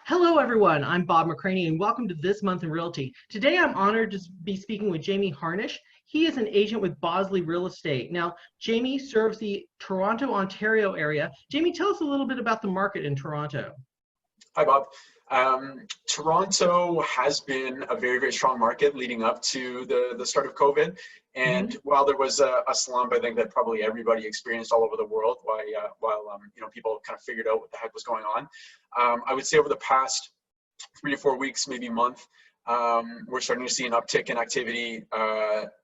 Hello everyone, I'm Bob McCraney and welcome to This Month in Realty. Today I'm honored to be speaking with Jamie Harnish. He is an agent with Bosley Real Estate. Now, Jamie serves the Toronto, Ontario area. Jamie, tell us a little bit about the market in Toronto. Hi, Bob. Toronto has been a very, very strong market leading up to the start of COVID. And while there was a slump, I think that probably everybody experienced all over the world while people kind of figured out what the heck was going on. I would say over the past 3 to 4 weeks, maybe month, we're starting to see an uptick in activity,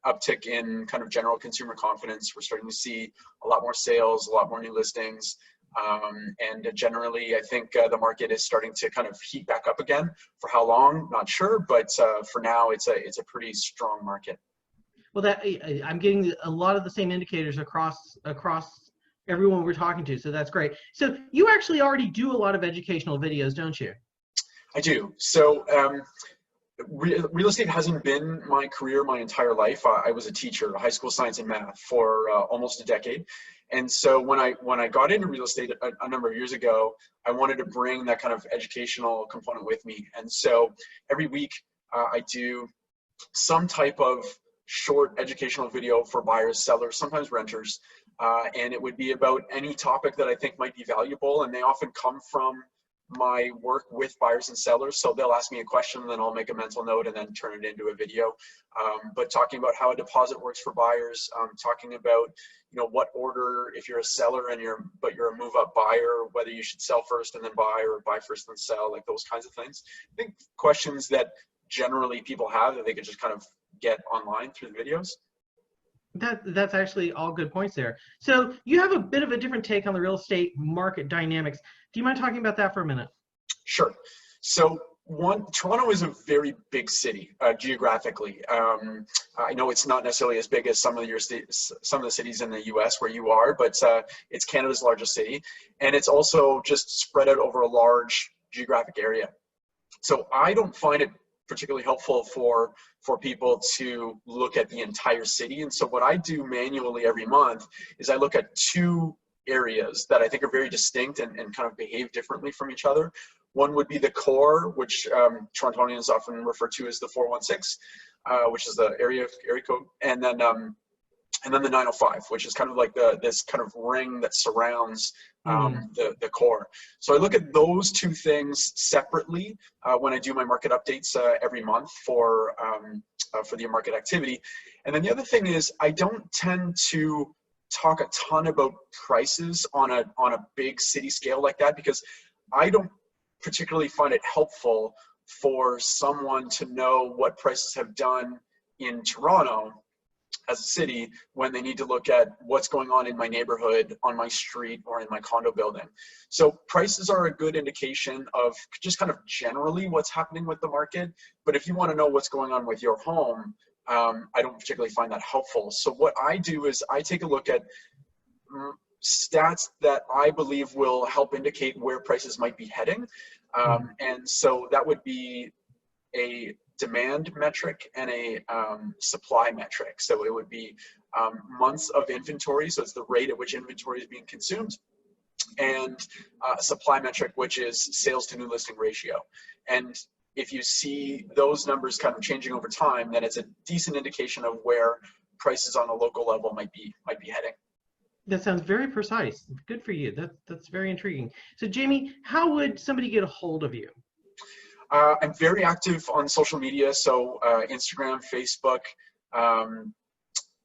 uptick in kind of general consumer confidence. We're starting to see a lot more sales, a lot more new listings. And generally, I think the market is starting to kind of heat back up again. For how long, not sure, but for now, it's a pretty strong market. Well, I'm getting a lot of the same indicators across everyone we're talking to, so that's great. So you actually already do a lot of educational videos, don't you? I do. So real estate hasn't been my career my entire life. I was a teacher, high school science and math, for almost a decade. And so when I got into real estate a number of years ago, I wanted to bring that kind of educational component with me. And so every week I do some type of short educational video for buyers, sellers, sometimes renters. And it would be about any topic that I think might be valuable. And they often come from my work with buyers and sellers. So they'll ask me a question and then I'll make a mental note and then turn it into a video. But talking about how a deposit works for buyers, talking about, what order, if you're a seller and you're a move up buyer, whether you should sell first and then buy or buy first and sell, like those kinds of things. I think questions that generally people have that they could just kind of get online through the videos. That's actually all good points there. So you have a bit of a different take on the real estate market dynamics. Do you mind talking about that for a minute? Sure. So Toronto is a very big city geographically. I know it's not necessarily as big as some of the cities in the U.S. where you are, but it's Canada's largest city, and it's also just spread out over a large geographic area. So I don't find it particularly helpful for people to look at the entire city. And so what I do manually every month is I look at two areas that I think are very distinct and kind of behave differently from each other. One would be the core, which Torontonians often refer to as the 416, which is the area code, and then the 905, which is kind of like this kind of ring that surrounds the core. So I look at those two things separately when I do my market updates every month for the market activity. And then the other thing is I don't tend to talk a ton about prices on a big city scale like that, because I don't particularly find it helpful for someone to know what prices have done in Toronto as a city when they need to look at what's going on in my neighborhood, on my street, or in my condo building. So prices are a good indication of just kind of generally what's happening with the market. But if you want to know what's going on with your home, I don't particularly find that helpful. So what I do is I take a look at stats that I believe will help indicate where prices might be heading. And so that would be a demand metric and a supply metric. So it would be months of inventory, so it's the rate at which inventory is being consumed, and supply metric, which is sales to new listing ratio. And if you see those numbers kind of changing over time, then it's a decent indication of where prices on a local level might be heading. That sounds very precise. Good for you. That's very intriguing. So Jamie, how would somebody get a hold of you? I'm very active on social media, so Instagram, Facebook.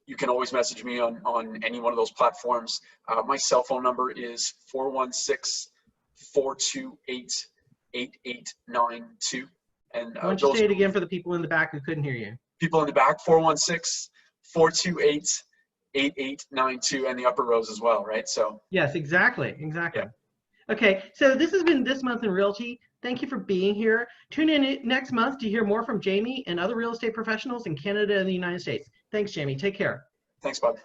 You can always message me on any one of those platforms. My cell phone number is 416-428-8892. And why don't you say it again for the people in the back who couldn't hear you? People in the back, 416-428-8892, and the upper rows as well, right? So yes, exactly. Yeah. Okay, so this has been This Month in Realty. Thank you for being here. Tune in next month to hear more from Jamie and other real estate professionals in Canada and the United States. Thanks, Jamie. Take care. Thanks, Bob.